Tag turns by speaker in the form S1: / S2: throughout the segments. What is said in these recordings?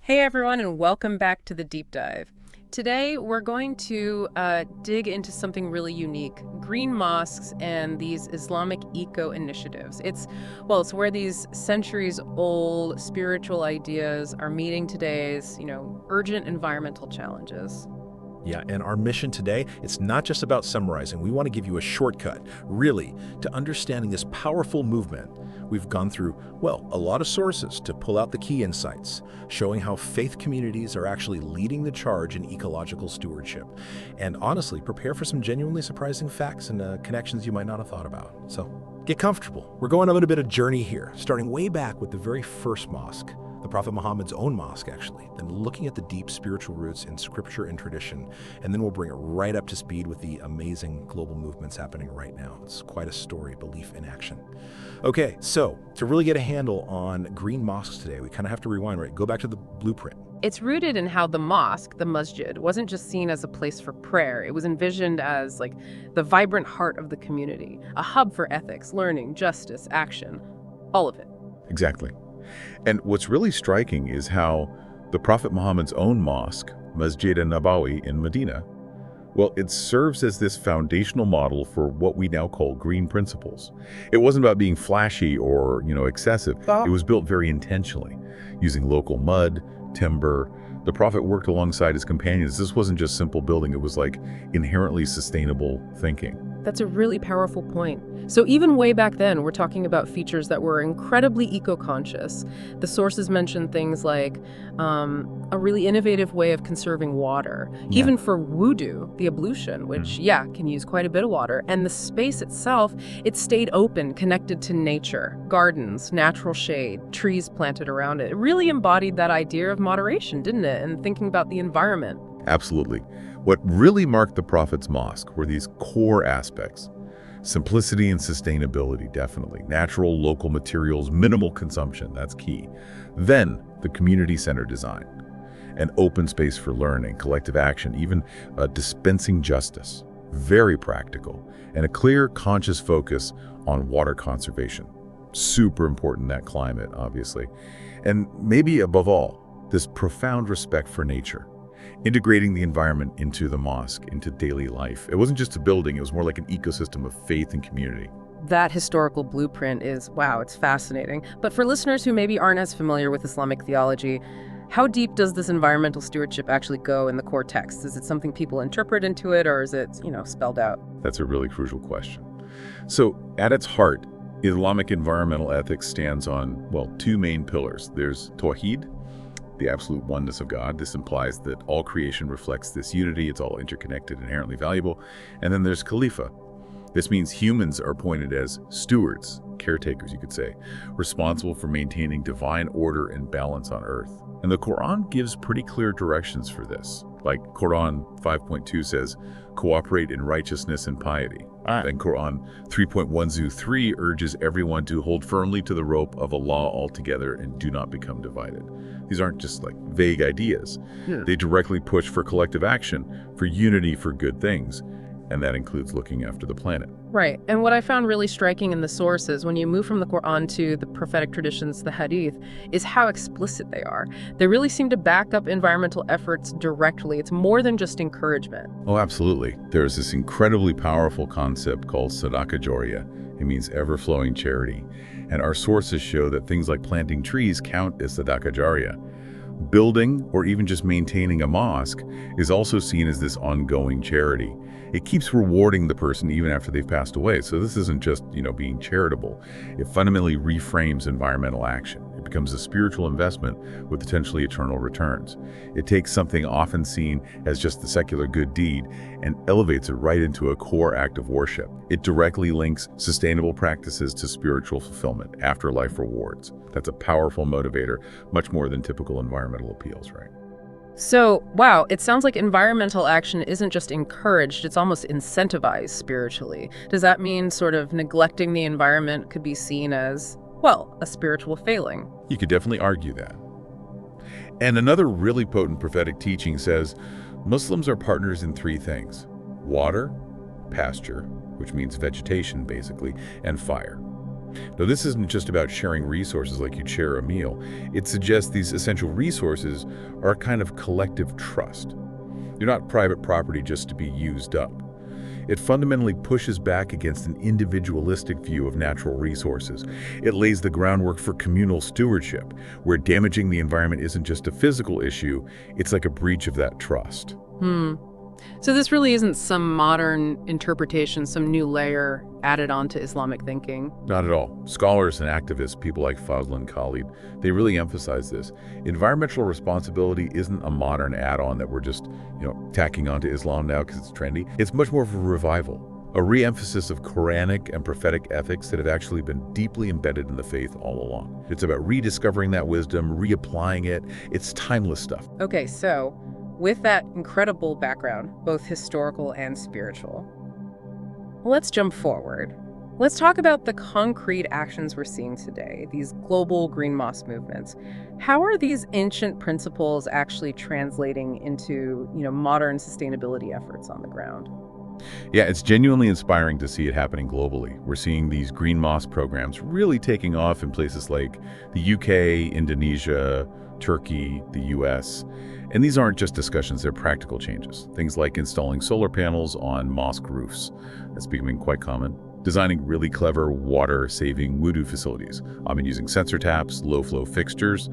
S1: Hey everyone, and welcome back to the Deep Dive. Today we're going to dig into something really unique, green mosques and these Islamic eco-initiatives. It's where these centuries-old spiritual ideas are meeting today's, urgent environmental challenges.
S2: Yeah, and our mission today, it's not just about summarizing. We want to give you a shortcut, really, to understanding this powerful movement. We've gone through, a lot of sources to pull out the key insights, showing how faith communities are actually leading the charge in ecological stewardship. And honestly, prepare for some genuinely surprising facts and connections you might not have thought about. So get comfortable. We're going on a bit of journey here, starting way back with the very first mosque, the Prophet Muhammad's own mosque, actually, then looking at the deep spiritual roots in scripture and tradition, and then we'll bring it right up to speed with the amazing global movements happening right now. It's quite a story, belief in action. Okay, so to really get a handle on green mosques today, we kind of have to rewind, right? Go back to the blueprint.
S1: It's rooted in how the mosque, the masjid, wasn't just seen as a place for prayer. It was envisioned as the vibrant heart of the community, a hub for ethics, learning, justice, action, all of it.
S3: Exactly. And what's really striking is how the Prophet Muhammad's own mosque, Masjid an-Nabawi in Medina, it serves as this foundational model for what we now call green principles. It wasn't about being flashy or, excessive. It was built very intentionally, using local mud, timber. The Prophet worked alongside his companions. This wasn't just simple building. It was inherently sustainable thinking.
S1: That's a really powerful point. So even way back then, we're talking about features that were incredibly eco-conscious. The sources mention things like a really innovative way of conserving water, even for wudu, the ablution, which, can use quite a bit of water. And the space itself, it stayed open, connected to nature, gardens, natural shade, trees planted around it. It really embodied that idea of moderation, didn't it? And thinking about the environment.
S3: Absolutely. What really marked the Prophet's mosque were these core aspects. Simplicity and sustainability, definitely. Natural, local materials, minimal consumption, that's key. Then, the community-centered design. An open space for learning, collective action, even dispensing justice. Very practical. And a clear, conscious focus on water conservation. Super important in that climate, obviously. And maybe above all, this profound respect for nature. Integrating the environment into the mosque, into daily life. It wasn't just a building, it was more like an ecosystem of faith and community.
S1: That historical blueprint is, it's fascinating. But for listeners who maybe aren't as familiar with Islamic theology, how deep does this environmental stewardship actually go in the core text? Is it something people interpret into it, or is it, spelled out?
S3: That's a really crucial question. So, at its heart, Islamic environmental ethics stands on, two main pillars. There's Tawheed, the absolute oneness of God. This implies that all creation reflects this unity. It's all interconnected, inherently valuable. And then there's Khalifa. This means humans are appointed as stewards, caretakers, you could say, responsible for maintaining divine order and balance on earth. And the Quran gives pretty clear directions for this. Like Quran 5.2 says, cooperate in righteousness and piety. Then Quran 3.1-3 urges everyone to hold firmly to the rope of Allah altogether and do not become divided. These aren't just vague ideas. They directly push for collective action, for unity, for good things. And that includes looking after the planet.
S1: Right. And what I found really striking in the sources, when you move from the Quran to the prophetic traditions, the Hadith, is how explicit they are. They really seem to back up environmental efforts directly. It's more than just encouragement.
S3: Oh, absolutely. There's this incredibly powerful concept called Sadaqah Jariyah. It means ever-flowing charity. And our sources show that things like planting trees count as Sadaqah Jariyah. Building, or even just maintaining a mosque, is also seen as this ongoing charity. It keeps rewarding the person even after they've passed away. So this isn't just, being charitable. It fundamentally reframes environmental action. It becomes a spiritual investment with potentially eternal returns. It takes something often seen as just the secular good deed and elevates it right into a core act of worship. It directly links sustainable practices to spiritual fulfillment, afterlife rewards. That's a powerful motivator, much more than typical environmental appeals, right?
S1: So, it sounds like environmental action isn't just encouraged, it's almost incentivized spiritually. Does that mean sort of neglecting the environment could be seen as, a spiritual failing?
S3: You could definitely argue that. And another really potent prophetic teaching says, Muslims are partners in three things: water, pasture, which means vegetation basically, and fire. Now, this isn't just about sharing resources like you'd share a meal. It suggests these essential resources are a kind of collective trust. They're not private property just to be used up. It fundamentally pushes back against an individualistic view of natural resources. It lays the groundwork for communal stewardship, where damaging the environment isn't just a physical issue, it's like a breach of that trust.
S1: So this really isn't some modern interpretation, some new layer added on to Islamic thinking.
S3: Not at all. Scholars and activists, people like Fazl and Khalid, they really emphasize this. Environmental responsibility isn't a modern add-on that we're just, tacking onto Islam now because it's trendy. It's much more of a revival, a re-emphasis of Qur'anic and prophetic ethics that have actually been deeply embedded in the faith all along. It's about rediscovering that wisdom, reapplying it. It's timeless stuff.
S1: Okay, so with that incredible background, both historical and spiritual, let's jump forward. Let's talk about the concrete actions we're seeing today, these global Green Mosque movements. How are these ancient principles actually translating into, modern sustainability efforts on the ground?
S3: Yeah, it's genuinely inspiring to see it happening globally. We're seeing these Green Mosque programs really taking off in places like the UK, Indonesia, Turkey, the US. And these aren't just discussions, they're practical changes. Things like installing solar panels on mosque roofs. That's becoming quite common. Designing really clever water-saving wudu facilities. Using sensor taps, low-flow fixtures.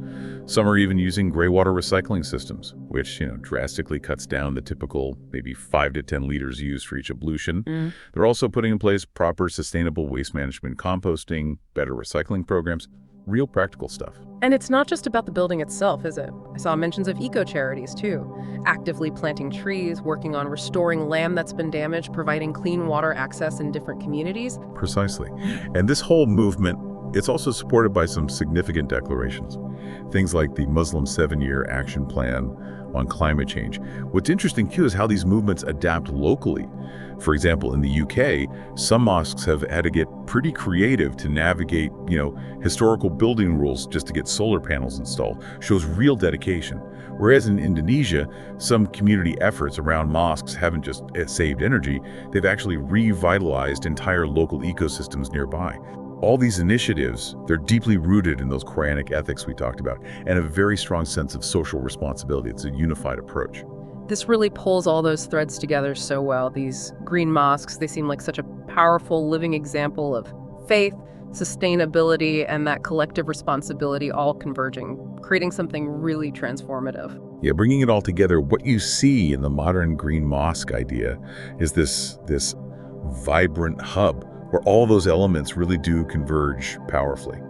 S3: Some are even using gray water recycling systems, which, drastically cuts down the typical maybe 5 to 10 liters used for each ablution. They're also putting in place proper sustainable waste management, composting, better recycling programs. Real practical stuff.
S1: And it's not just about the building itself, is it? I saw mentions of eco-charities, too. Actively planting trees, working on restoring land that's been damaged, providing clean water access in different communities.
S3: Precisely. And this whole movement, it's also supported by some significant declarations. Things like the Muslim 7-year action plan on climate change. What's interesting, too, is how these movements adapt locally. For example, in the UK, some mosques have had to get pretty creative to navigate, historical building rules just to get solar panels installed. Shows real dedication. Whereas in Indonesia, some community efforts around mosques haven't just saved energy, they've actually revitalized entire local ecosystems nearby. All these initiatives, they're deeply rooted in those Qur'anic ethics we talked about, and a very strong sense of social responsibility. It's a unified approach.
S1: This really pulls all those threads together so well. These green mosques, they seem like such a powerful living example of faith, sustainability, and that collective responsibility all converging, creating something really transformative.
S3: Yeah, bringing it all together, what you see in the modern green mosque idea is this vibrant hub where all those elements really do converge powerfully.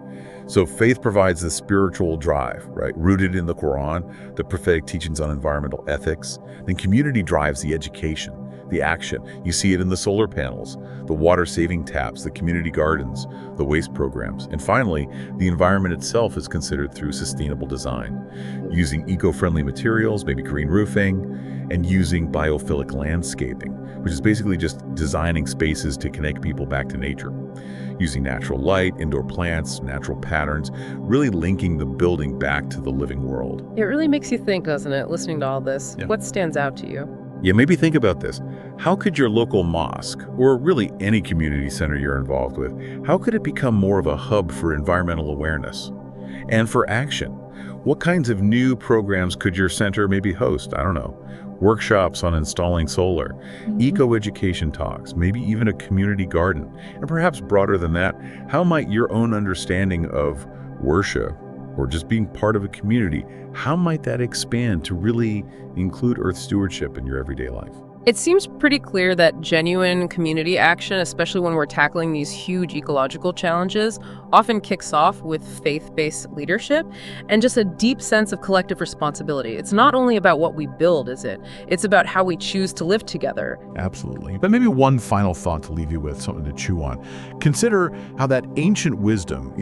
S3: So faith provides the spiritual drive, right? Rooted in the Quran, the prophetic teachings on environmental ethics. Then community drives the education, the action. You see it in the solar panels, the water-saving taps, the community gardens, the waste programs. And finally, the environment itself is considered through sustainable design, using eco-friendly materials, maybe green roofing, and using biophilic landscaping, which is basically just designing spaces to connect people back to nature. Using natural light, indoor plants, natural patterns, really linking the building back to the living world.
S1: It really makes you think, doesn't it, listening to all this?
S3: Yeah.
S1: What stands out to you?
S3: Yeah, maybe think about this. How could your local mosque, or really any community center you're involved with, how could it become more of a hub for environmental awareness and for action? What kinds of new programs could your center maybe host? I don't know. Workshops on installing solar, eco-education talks, maybe even a community garden. And perhaps broader than that, how might your own understanding of worship or just being part of a community, how might that expand to really include earth stewardship in your everyday life?
S1: It seems pretty clear that genuine community action, especially when we're tackling these huge ecological challenges, often kicks off with faith-based leadership and just a deep sense of collective responsibility. It's not only about what we build, is it? It's about how we choose to live together.
S4: Absolutely. But maybe one final thought to leave you with, something to chew on. Consider how that ancient wisdom,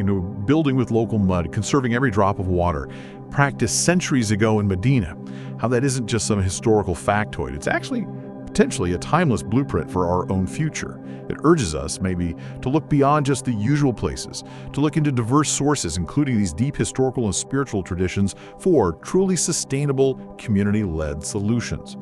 S4: building with local mud, conserving every drop of water, practiced centuries ago in Medina, how that isn't just some historical factoid. It's actually potentially a timeless blueprint for our own future. It urges us, maybe, to look beyond just the usual places, to look into diverse sources, including these deep historical and spiritual traditions, for truly sustainable, community-led solutions.